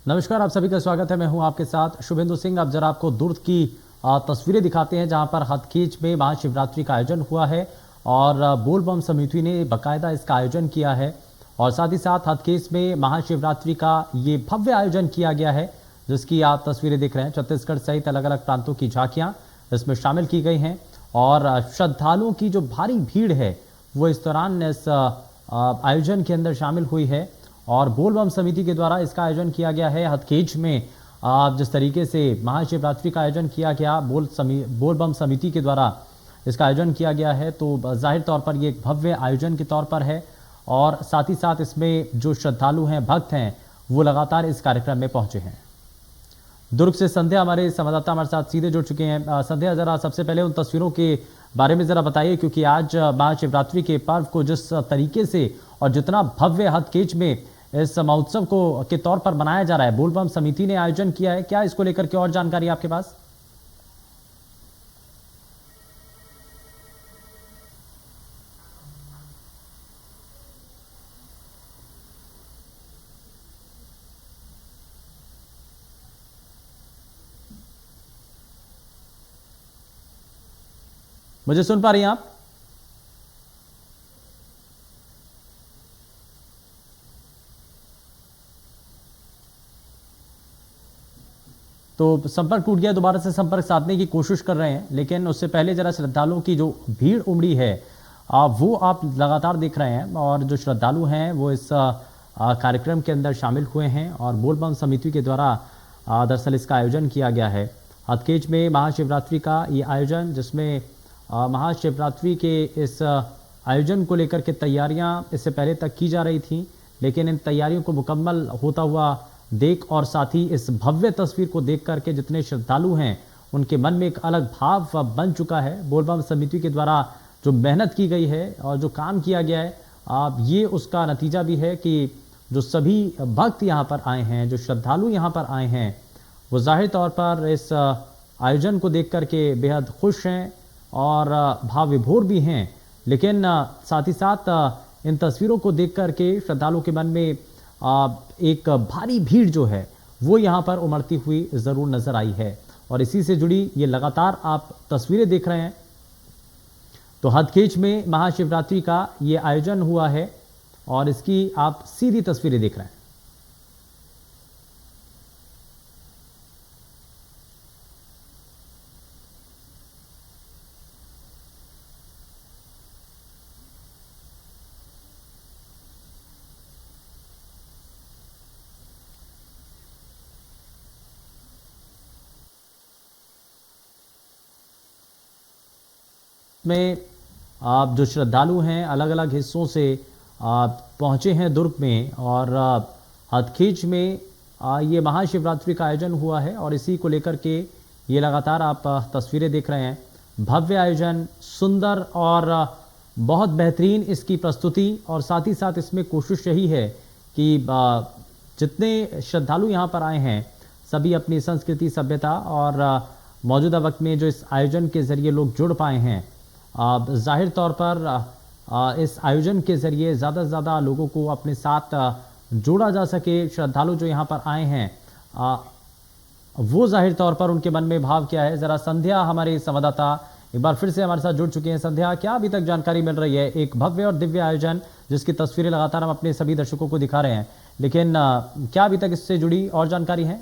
नमस्कार, आप सभी का स्वागत है। मैं हूं आपके साथ शुभेंदु सिंह। अब जरा आपको दुर्ग की तस्वीरें दिखाते हैं जहां पर हथखेच में महाशिवरात्रि का आयोजन हुआ है और बोल बम समिति ने बाकायदा इसका आयोजन किया है और साथ ही साथ हथखेच में महाशिवरात्रि का ये भव्य आयोजन किया गया है जिसकी आप तस्वीरें देख रहे हैं। छत्तीसगढ़ सहित अलग अलग प्रांतों की झांकियां इसमें शामिल की गई हैं और श्रद्धालुओं की जो भारी भीड़ है वो इस दौरान इस आयोजन के अंदर शामिल हुई है और बोल बम समिति के द्वारा इसका आयोजन किया गया है। हथखेच में जिस तरीके से महाशिवरात्रि का आयोजन किया गया बोल बम समिति के द्वारा इसका आयोजन किया गया है तो जाहिर तौर पर ये एक भव्य आयोजन के तौर पर है और साथ ही साथ इसमें जो श्रद्धालु हैं, भक्त हैं, वो लगातार इस कार्यक्रम में पहुंचे हैं। दुर्ग से संध्या हमारे संवाददाता हमारे साथ सीधे जुड़ चुके हैं। संध्या, जरा सबसे पहले उन तस्वीरों के बारे में जरा बताइए, क्योंकि आज महाशिवरात्रि के पर्व को जिस तरीके से और जितना भव्य हथखेच में इस महोत्सव को के तौर पर मनाया जा रहा है, बोल बम समिति ने आयोजन किया है, क्या इसको लेकर के और जानकारी आपके पास? मुझे सुन पा रही हैं आप? तो संपर्क टूट गया, दोबारा से संपर्क साधने की कोशिश कर रहे हैं, लेकिन उससे पहले जरा श्रद्धालुओं की जो भीड़ उमड़ी है वो आप लगातार देख रहे हैं और जो श्रद्धालु हैं वो इस कार्यक्रम के अंदर शामिल हुए हैं और बोल बम समिति के द्वारा दरअसल इसका आयोजन किया गया है। हथखेच में महाशिवरात्रि का ये आयोजन, जिसमें महाशिवरात्रि के इस आयोजन को लेकर के तैयारियां इससे पहले तक की जा रही थी, लेकिन इन तैयारियों को मुकम्मल होता हुआ देख और साथ ही इस भव्य तस्वीर को देख करके जितने श्रद्धालु हैं उनके मन में एक अलग भाव बन चुका है। बोल बम समिति के द्वारा जो मेहनत की गई है और जो काम किया गया है, ये उसका नतीजा भी है कि जो सभी भक्त यहाँ पर आए हैं, जो श्रद्धालु यहाँ पर आए हैं, वो जाहिर तौर पर इस आयोजन को देख करके बेहद खुश हैं और भाव विभोर भी हैं। लेकिन साथ ही साथ इन तस्वीरों को देख करके श्रद्धालु के मन में एक भारी भीड़ जो है वो यहाँ पर उमड़ती हुई जरूर नजर आई है और इसी से जुड़ी ये लगातार आप तस्वीरें देख रहे हैं। तो हथखेच में महाशिवरात्रि का ये आयोजन हुआ है और इसकी आप सीधी तस्वीरें देख रहे हैं। में आप जो श्रद्धालु हैं अलग अलग हिस्सों से पहुंचे हैं दुर्ग में और हथखेच में ये महाशिवरात्रि का आयोजन हुआ है और इसी को लेकर के ये लगातार आप तस्वीरें देख रहे हैं। भव्य आयोजन, सुंदर और बहुत बेहतरीन इसकी प्रस्तुति और साथ ही साथ इसमें कोशिश यही है कि जितने श्रद्धालु यहाँ पर आए हैं सभी अपनी संस्कृति, सभ्यता और मौजूदा वक्त में जो इस आयोजन के जरिए लोग जुड़ पाए हैं, जाहिर तौर पर इस आयोजन के ज़रिए ज़्यादा से ज़्यादा लोगों को अपने साथ जोड़ा जा सके। श्रद्धालु जो यहाँ पर आए हैं वो जाहिर तौर पर उनके मन में भाव क्या है, ज़रा संध्या हमारे संवाददाता एक बार फिर से हमारे साथ जुड़ चुके हैं। संध्या, क्या अभी तक जानकारी मिल रही है? एक भव्य और दिव्य आयोजन जिसकी तस्वीरें लगातार हम अपने सभी दर्शकों को दिखा रहे हैं, लेकिन क्या अभी तक इससे जुड़ी और जानकारी है?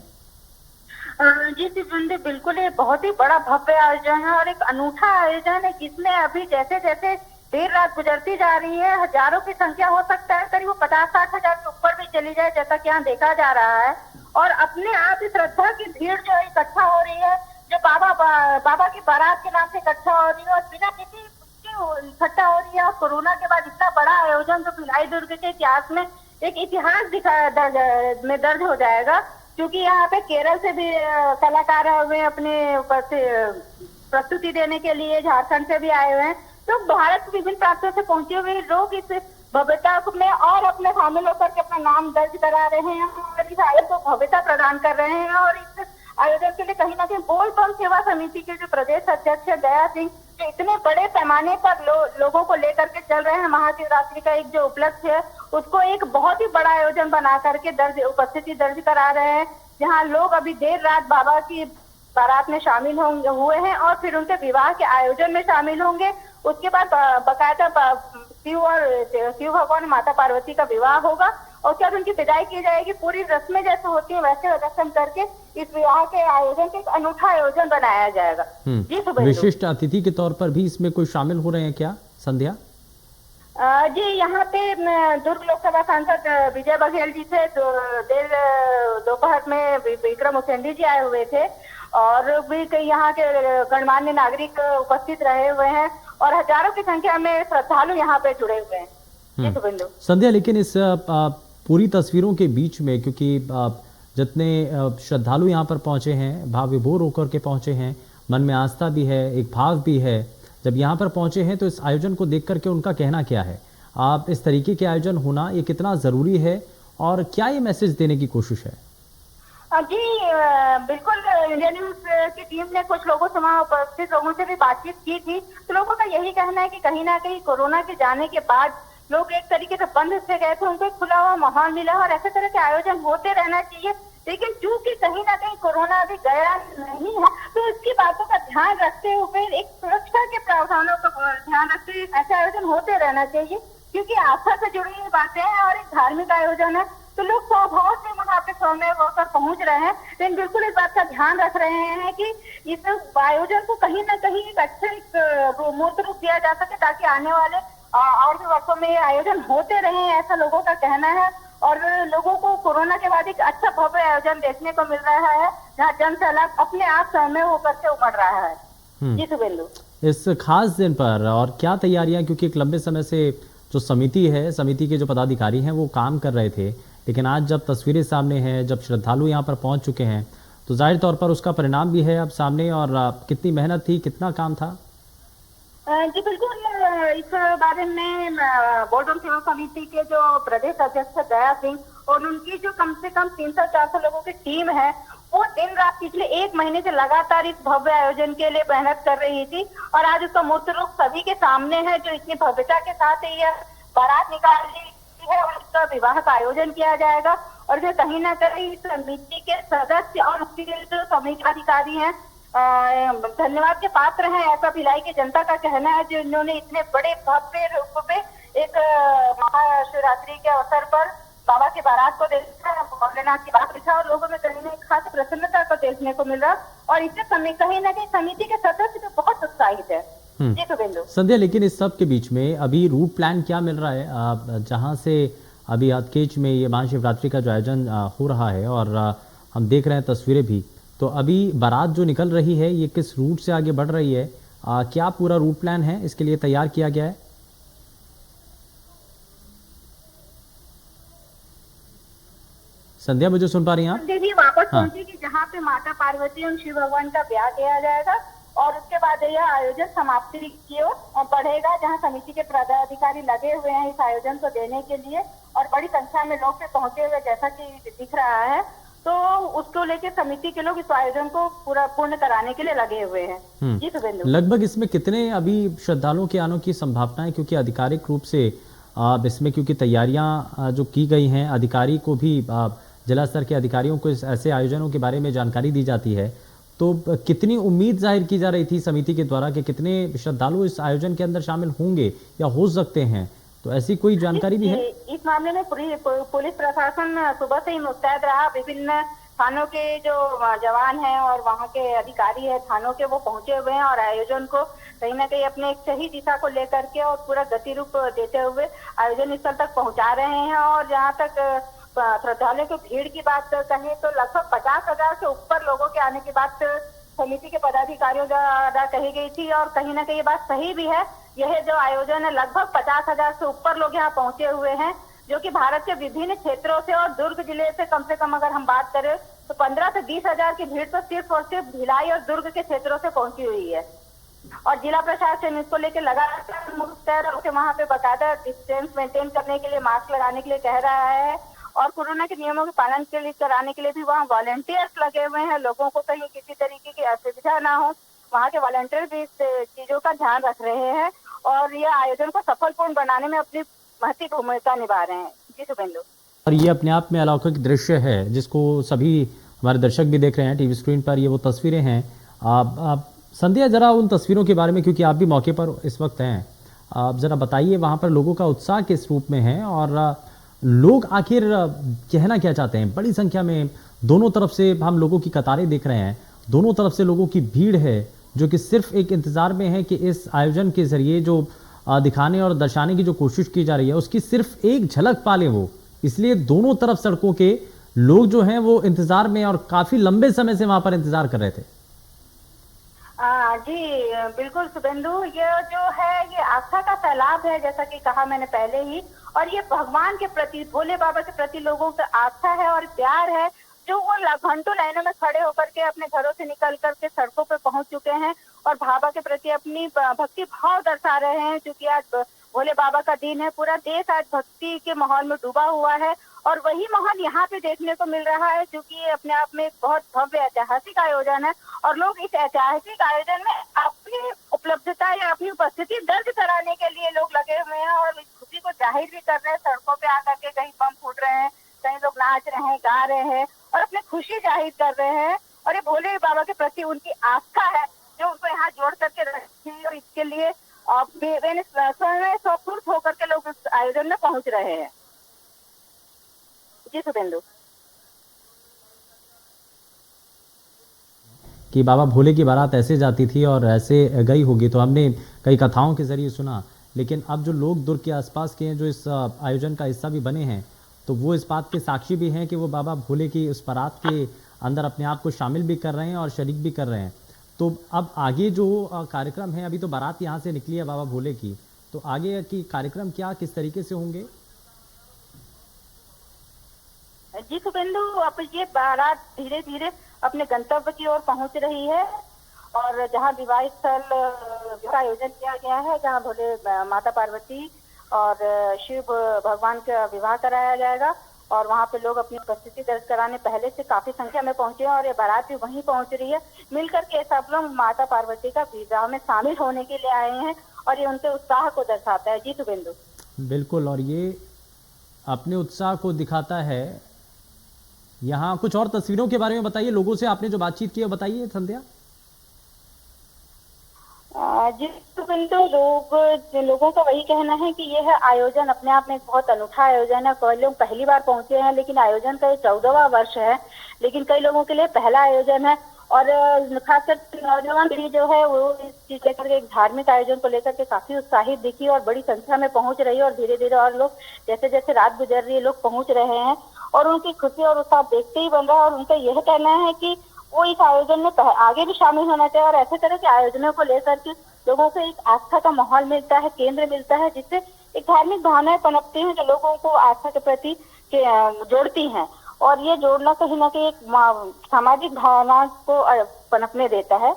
जी शिवंदे, बिल्कुल ये बहुत ही बड़ा भव्य आयोजन है और एक अनूठा आयोजन है जिसमें अभी जैसे जैसे देर रात गुजरती जा रही है हजारों की संख्या हो सकता है, करीब 50-60 हजार के ऊपर भी चली जाए जैसा कि यहाँ देखा जा रहा है। और अपने आप ही श्रद्धा की भीड़ जो है इकट्ठा हो रही है, जो बाबा की बारात के नाम से इकट्ठा हो रही है और बिना किसी इकट्ठा हो रही है। और कोरोना के बाद इतना बड़ा आयोजन तो भिलाई दुर्ग के इतिहास में एक इतिहास दर्ज हो जाएगा, क्योंकि यहाँ पे केरल से भी कलाकार आए हुए हैं अपने प्रस्तुति देने के लिए, झारखंड से भी आए हुए हैं। तो भारत के विभिन्न प्रांतों से पहुंचे हुए लोग इस भव्यता में और अपने शामिल होकर के अपना नाम दर्ज करा रहे हैं और इस आयोजन को भव्यता प्रदान कर रहे हैं। और इस आयोजन के लिए कहीं ना कहीं बोल बम सेवा समिति के जो प्रदेश अध्यक्ष है दया सिंह, जो इतने बड़े पैमाने पर लोगों को लेकर के चल रहे हैं, महाशिवरात्रि का एक जो उपलक्ष्य है उसको एक बहुत ही बड़ा आयोजन बना करके उपस्थिति दर्ज करा रहे हैं, जहां लोग अभी देर रात बाबा की बारात में शामिल होंगे हुए हैं और फिर उनके विवाह के आयोजन में शामिल होंगे। उसके बाद बकायदा शिव भगवान माता पार्वती का विवाह होगा और उसके बाद उनकी विदाई की जाएगी। पूरी रस्में जैसे होती है वैसे रस्म करके इस विवाह के आयोजन के एक अनूठा आयोजन बनाया जाएगा। जी सुबह विशिष्ट अतिथि के तौर पर भी इसमें कोई शामिल हो रहे हैं क्या संध्या? जी, यहाँ पे दुर्ग लोकसभा सांसद विजय बघेल जी थे, देर दोपहर में विक्रम उसेंडी जी आए हुए थे और भी कई यहाँ के गणमान्य नागरिक उपस्थित रहे हुए हैं और हजारों की संख्या में श्रद्धालु यहाँ पे जुड़े हुए हैं। जी संध्या, लेकिन इस पूरी तस्वीरों के बीच में, क्योंकि जितने श्रद्धालु यहाँ पर पहुंचे हैं भाव विभोर होकर के पहुंचे हैं, मन में आस्था भी है, एक भाव भी है, जब यहाँ पर पहुंचे हैं तो इस आयोजन को देख करके उनका कहना क्या है? आप इस तरीके के आयोजन होना ये कितना जरूरी है और क्या ये मैसेज देने की कोशिश है? जी बिल्कुल, इंडिया न्यूज की टीम ने कुछ लोगों से, वहाँ उपस्थित लोगों से भी बातचीत की थी, तो लोगों का यही कहना है कि कहीं ना कहीं कोरोना के जाने के बाद लोग एक तरीके से बंद से गए थे, उनको एक खुला हुआ माहौल मिला और ऐसे तरह के आयोजन होते रहना चाहिए। लेकिन चूंकि कहीं ना कहीं कोरोना अभी गया नहीं है, तो इसकी बातों का ध्यान रखते हुए, एक सुरक्षा के प्रावधानों का ध्यान रखते हुए ऐसे आयोजन होते रहना चाहिए, क्योंकि आस्था से जुड़ी हुई बातें हैं और एक धार्मिक आयोजन है, तो लोग स्वभाव से वहाँ पे समय होकर पहुंच रहे हैं। लेकिन बिल्कुल इस बात का ध्यान रख रहे हैं कि इस आयोजन को कहीं ना कहीं एक अच्छे मूर्त रूप दिया जा सके, ताकि आने वाले और भी वर्षों में ये आयोजन होते रहे, ऐसा लोगों का कहना है। और लोगों को कोरोना के बाद एक अच्छा भव्य आयोजन देखने को मिल रहा है, जहाँ जन सैलाब अपने आप समय होकर के उमड़ रहा है। जी सुबेंदु, इस खास दिन पर और क्या तैयारियां, क्योंकि एक लंबे समय से जो समिति है, समिति के जो पदाधिकारी हैं वो काम कर रहे थे, लेकिन आज जब तस्वीरें सामने हैं, जब श्रद्धालु यहाँ पर पहुंच चुके हैं, तो जाहिर तौर पर उसका परिणाम भी है अब सामने। और कितनी मेहनत थी, कितना काम था? जी बिल्कुल, इस बारे में बोर्ड सेवा समिति के जो प्रदेश अध्यक्ष दया सिंह और उनकी जो कम से कम 300-400 लोगों की टीम है, वो दिन रात पिछले 1 महीने से लगातार इस भव्य आयोजन के लिए मेहनत कर रही थी और आज उसका मूर्त रूप सभी के सामने है, जो इतनी भव्यता के साथ यह बारात निकाली है और इसका विवाह का आयोजन किया जाएगा। और जो कहीं ना कहीं समिति के सदस्य और उसके जो समिति अधिकारी हैं धन्यवाद के पात्र हैं, ऐसा भिलाई की जनता का कहना है, जो इन्होंने इतने बड़े भव्य रूप में एक महाशिवरात्रि के अवसर पर बाबा की बारात को देखा, भोलेनाथ की बात देखा और लोगों में कहीं ना खास प्रसन्नता को देखने को मिल रहा और इससे कहीं ना कहीं समिति के सदस्य भी बहुत उत्साहित है। जी सुबेंदु। संध्या, लेकिन इस सब के बीच में अभी रूट प्लान क्या मिल रहा है, जहां से अभी हथकेच में ये महाशिवरात्रि का जो आयोजन हो रहा है और हम देख रहे हैं तस्वीरें भी, तो अभी बारात जो निकल रही है ये किस रूट से आगे बढ़ रही है, क्या पूरा रूट प्लान है इसके लिए तैयार किया गया है? संध्या, मुझे सुन पा रही हैं आप? देखिए, वापस पहुंची कि जहाँ पे माता पार्वती और शिव भगवान का ब्याह किया जाएगा और उसके बाद यह आयोजन समाप्ति की ओर बढ़ेगा, जहाँ समिति के पदाधिकारी लगे हुए हैं इस आयोजन को देने के लिए और बड़ी संख्या में लोग पे पहुंचे हुए जैसा कि दिख रहा है, तो उसको लेके समिति के लोग इस आयोजन को पूर्ण कराने के लिए लगे हुए हैं। जी सुबेंदु। लगभग इसमें कितने अभी श्रद्धालुओं के आने की संभावना है, क्योंकि आधिकारिक रूप से इसमें क्योंकि तैयारियां जो की गई हैं, अधिकारी को भी जिला स्तर के अधिकारियों को इस ऐसे आयोजनों के बारे में जानकारी दी जाती है, तो कितनी उम्मीद जाहिर की जा रही थी समिति के द्वारा कि कितने श्रद्धालु इस आयोजन के अंदर शामिल होंगे या हो सकते हैं, तो ऐसी कोई जानकारी भी है? इस मामले में पुलिस प्रशासन सुबह से ही मुस्तैद रहा। विभिन्न थानों के जो जवान हैं और वहाँ के अधिकारी हैं थानों के, वो पहुंचे हुए हैं और आयोजन को कहीं ना कहीं अपने एक सही दिशा को लेकर के और पूरा गति रूप देते हुए आयोजन स्थल तक पहुंचा रहे हैं। और जहाँ तक श्रद्धालुओं की भीड़ की बात कहें तो लगभग 50,000 से ऊपर लोगों के आने की बात समिति के पदाधिकारियों द्वारा कही गई थी और कहीं ना कहीं ये बात सही भी है। यह जो आयोजन है, लगभग 50,000 से ऊपर लोग यहाँ पहुंचे हुए हैं, जो कि भारत के विभिन्न क्षेत्रों से और दुर्ग जिले से कम अगर हम बात करें तो 15 से 20,000 की भीड़ तो सिर्फ और सिर्फ भिलाई और दुर्ग के क्षेत्रों से पहुंची हुई है। और जिला प्रशासन इसको लेकर लगातार मुस्तैद होकर वहाँ पे बकायदा डिस्टेंस मेंटेन करने के लिए, मास्क लगाने के लिए कह रहा है और कोरोना के नियमों के पालन के लिए कराने के लिए भी वहाँ वॉलंटियर्स लगे हुए हैं। लोगों को कहीं किसी तरीके की असुविधा ना हो, वहाँ के वॉलंटियर भी इस चीजों का ध्यान रख रहे हैं और यह आयोजन को सफलपूर्ण बनाने में अपनी महती भूमिका निभा रहे हैं। जी शुभेंदु। और ये अपने आप में अलौकिक दृश्य है जिसको सभी हमारे दर्शक भी देख रहे हैं टीवी स्क्रीन पर। ये वो तस्वीरें हैं। आप संध्या जरा उन तस्वीरों के बारे में, क्योंकि आप भी मौके पर इस वक्त हैं, आप जरा बताइए वहाँ पर लोगों का उत्साह किस रूप में है और लोग आखिर कहना क्या चाहते हैं। बड़ी संख्या में दोनों तरफ से हम लोगों की कतारें देख रहे हैं, दोनों तरफ से लोगों की भीड़ है जो कि सिर्फ एक इंतजार में है कि इस आयोजन के जरिए जो दिखाने और दर्शाने की जो कोशिश की जा रही है उसकी सिर्फ एक झलक पाले वो। इसलिए दोनों तरफ सड़कों के लोग जो हैं वो इंतजार में और काफी लंबे समय से वहां पर इंतजार कर रहे थे। जी बिल्कुल शुभेंदु, ये जो है ये आस्था का सैलाब है, जैसा कि कहा मैंने पहले ही। और ये भगवान के प्रति, भोले बाबा के प्रति लोगों का आस्था है और प्यार है, जो वो घंटों लाइनों में खड़े होकर के अपने घरों से निकल करके सड़कों पे पहुंच चुके हैं और बाबा के प्रति अपनी भक्ति भाव दर्शा रहे हैं। क्योंकि आज भोले बाबा का दिन है, पूरा देश आज भक्ति के माहौल में डूबा हुआ है और वही माहौल यहाँ पे देखने को मिल रहा है, जो कि ये अपने आप में एक बहुत भव्य ऐतिहासिक आयोजन है। और लोग इस ऐतिहासिक आयोजन में अपनी उपलब्धता या अपनी उपस्थिति दर्ज कराने के लिए लोग लगे हुए हैं और इस खुशी को जाहिर भी कर रहे हैं। सड़कों पे आकर के कहीं बम फूट रहे हैं, कहीं लोग नाच रहे हैं, गा रहे हैं और अपनी खुशी जाहिर कर रहे हैं। और ये भोले बाबा के प्रति उनकी आस्था है जो उनको यहाँ जोड़ करके रखी है और इसके लिए स्वयं स्वस्फूर्त होकर के लोग इस आयोजन में पहुंच रहे हैं। जी शुभेंदु। कि बाबा भोले की बारात ऐसे जाती थी और ऐसे गई होगी, तो हमने कई कथाओं के जरिए सुना। लेकिन अब जो लोग दुर्ग के आसपास के हैं जो इस आयोजन का हिस्सा भी बने हैं, तो वो इस बात के साक्षी भी हैं कि वो बाबा भोले की उस बारात के अंदर अपने आप को शामिल भी कर रहे हैं और शरीक भी कर रहे हैं। तो अब आगे जो कार्यक्रम है, अभी तो बारात यहाँ से निकली है बाबा भोले की, तो आगे की कार्यक्रम क्या किस तरीके से होंगे? जी शुभेंदु, अब ये बारात धीरे धीरे अपने गंतव्य की ओर पहुंच रही है और जहां विवाह स्थल का आयोजन किया गया है, जहां भोले माता पार्वती और शिव भगवान का विवाह कराया जाएगा और वहां पे लोग अपनी उपस्थिति दर्ज कराने पहले से काफी संख्या में पहुंचे हैं और ये बारात भी वहीं पहुंच रही है। मिलकर के सब लोग माता पार्वती का विवाह में शामिल होने के लिए आए हैं और ये उनके उत्साह को दर्शाता है। जी शुभेंदु। बिल्कुल, और ये अपने उत्साह को दिखाता है। यहाँ कुछ और तस्वीरों के बारे में बताइए, लोगों से आपने जो बातचीत की है बताइए संध्या। जी शुभेंदु, लोगों का वही कहना है कि यह आयोजन अपने आप में एक बहुत अनूठा आयोजन है। कई लोग पहली बार पहुंचे हैं, लेकिन आयोजन का ये 14वां वर्ष है, लेकिन कई लोगों के लिए पहला आयोजन है। और खासकर नौजवान पीढ़ी जो है वो इस चीज लेकर के, एक धार्मिक आयोजन को लेकर के काफी उत्साहित दिखी और बड़ी संख्या में पहुंच रही है और धीरे धीरे और लोग जैसे जैसे रात गुजर रही है लोग पहुंच रहे हैं और उनकी खुशी और उत्साह देखते ही बन रहा है। और उनका यह कहना है कि वो इस आयोजन में आगे भी शामिल होना चाहिए और ऐसे तरह के आयोजनों को लेकर के लोगों को एक आस्था का माहौल मिलता है, केंद्र मिलता है, जिससे एक धार्मिक भावनाएं पनपती हैं जो लोगों को आस्था के प्रति जोड़ती हैं। और ये जोड़ना कहीं ना कहीं एक सामाजिक भावना को पनपने देता है,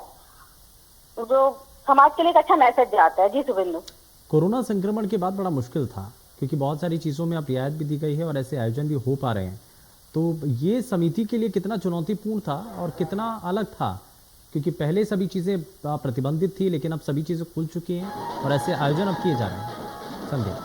जो समाज के लिए एक अच्छा मैसेज जाता है। जी शुभेंदु। कोरोना संक्रमण के बाद बड़ा मुश्किल था, क्योंकि बहुत सारी चीज़ों में अब रियायत भी दी गई है और ऐसे आयोजन भी हो पा रहे हैं। तो ये समिति के लिए कितना चुनौतीपूर्ण था और कितना अलग था, क्योंकि पहले सभी चीज़ें प्रतिबंधित थी लेकिन अब सभी चीज़ें खुल चुकी हैं और ऐसे आयोजन अब किए जा रहे हैं। संध्या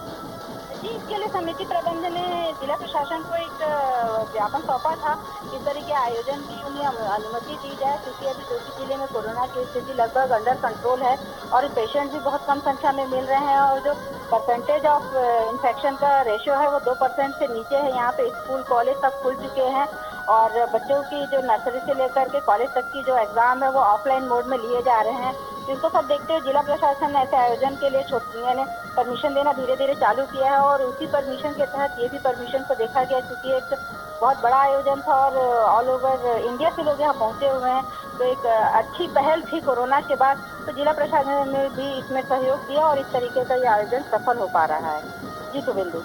जी, इसके लिए समिति प्रबंध ने जिला प्रशासन को एक ज्ञापन सौंपा था। इस तरह के आयोजन की उन्हें अनुमति दी जाए, क्योंकि अभी जोशी जिले में कोरोना की स्थिति लगभग अंडर कंट्रोल है और पेशेंट भी बहुत कम संख्या में मिल रहे हैं और जो परसेंटेज ऑफ इन्फेक्शन का रेशियो है वो 2% से नीचे है। यहाँ पे स्कूल कॉलेज सब खुल चुके हैं और बच्चों की जो नर्सरी से लेकर के कॉलेज तक की जो एग्जाम है वो ऑफलाइन मोड में लिए जा रहे हैं। जिसको सब देखते हुए जिला प्रशासन ने ऐसे आयोजन के लिए यानी परमिशन देना धीरे धीरे चालू किया है और उसी परमिशन के तहत ये भी परमिशन को देखा गया, क्योंकि एक बहुत बड़ा आयोजन था और ऑल ओवर इंडिया से लोग यहाँ पहुंचे हुए हैं। तो एक अच्छी पहल थी कोरोना के बाद, तो जिला प्रशासन ने भी इसमें सहयोग दिया और इस तरीके का ये आयोजन सफल हो पा रहा है। जी शुभेंदु।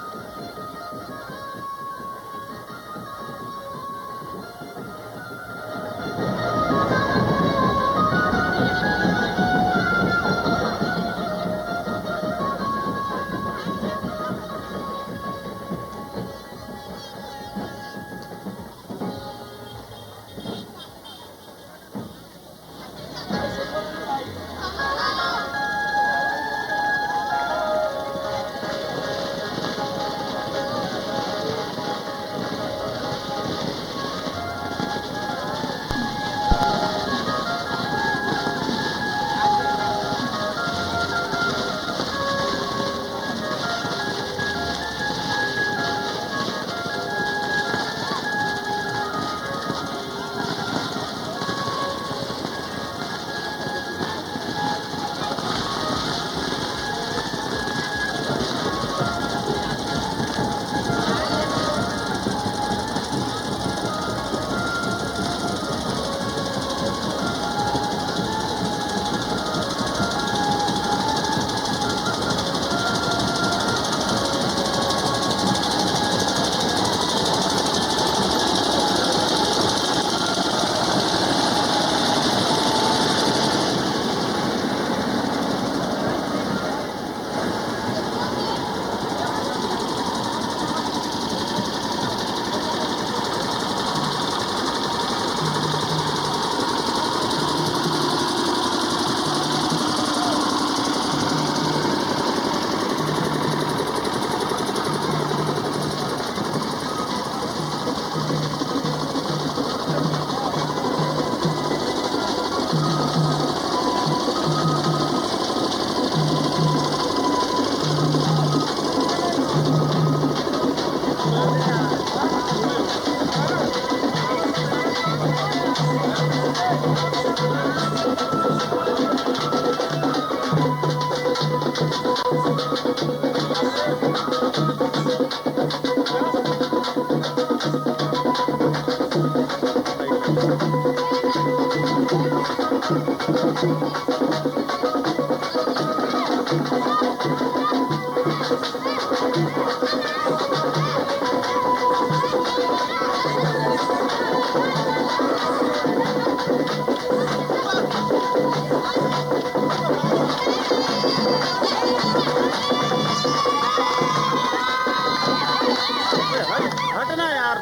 हटना यार,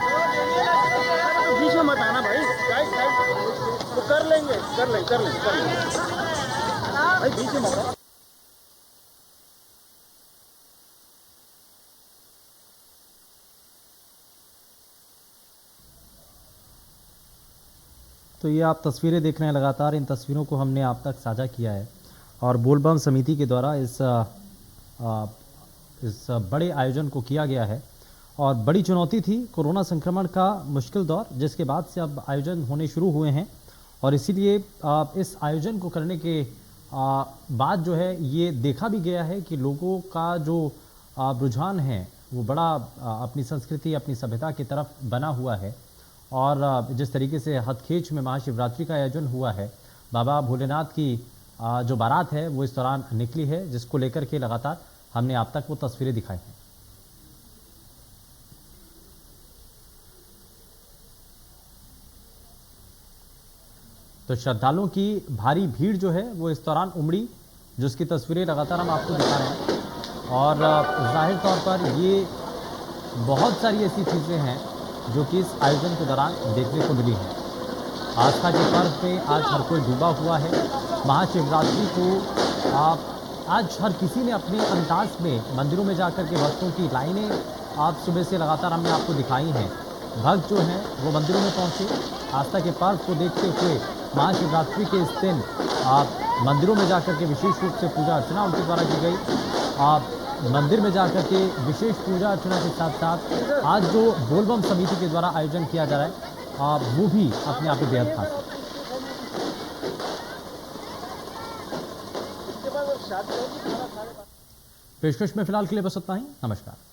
बीच में मत आना भाई, साइड तो कर लेंगे भाई, बीच में मत। तो ये आप तस्वीरें देख रहे हैं, लगातार इन तस्वीरों को हमने आप तक साझा किया है और बोलबम समिति के द्वारा इस बड़े आयोजन को किया गया है। और बड़ी चुनौती थी कोरोना संक्रमण का मुश्किल दौर, जिसके बाद से अब आयोजन होने शुरू हुए हैं और इसीलिए इस आयोजन को करने के बाद जो है ये देखा भी गया है कि लोगों का जो रुझान है वो बड़ा अपनी संस्कृति, अपनी सभ्यता की तरफ बना हुआ है। और जिस तरीके से हथखेच में महाशिवरात्रि का आयोजन हुआ है, बाबा भोलेनाथ की जो बारात है वो इस दौरान निकली है, जिसको लेकर के लगातार हमने आप तक वो तस्वीरें दिखाई हैं। तो श्रद्धालुओं की भारी भीड़ जो है वो इस दौरान उमड़ी, जिसकी तस्वीरें लगातार हम आपको दिखा रहे हैं। और जाहिर तौर पर ये बहुत सारी ऐसी चीज़ें हैं जो कि इस आयोजन के दौरान देखने को मिली है। आस्था के पर्व पे आज हर कोई डूबा हुआ है। महाशिवरात्रि को आज हर किसी ने अपने अंदाज में मंदिरों में जाकर के भक्तों की लाइनें आज सुबह से लगातार हमने आपको दिखाई हैं। भक्त जो हैं वो मंदिरों में पहुंचे, आस्था के पर्व को देखते हुए महाशिवरात्रि के इस दिन मंदिरों में जाकर के विशेष रूप से पूजा अर्चना उनके द्वारा की गई। मंदिर में जाकर के विशेष पूजा अर्चना के साथ साथ आज जो बोलबम समिति के द्वारा आयोजन किया जा रहा है वो भी अपने आप में बेहद खास है। पेशकश में फिलहाल के लिए बस इतना ही। नमस्कार।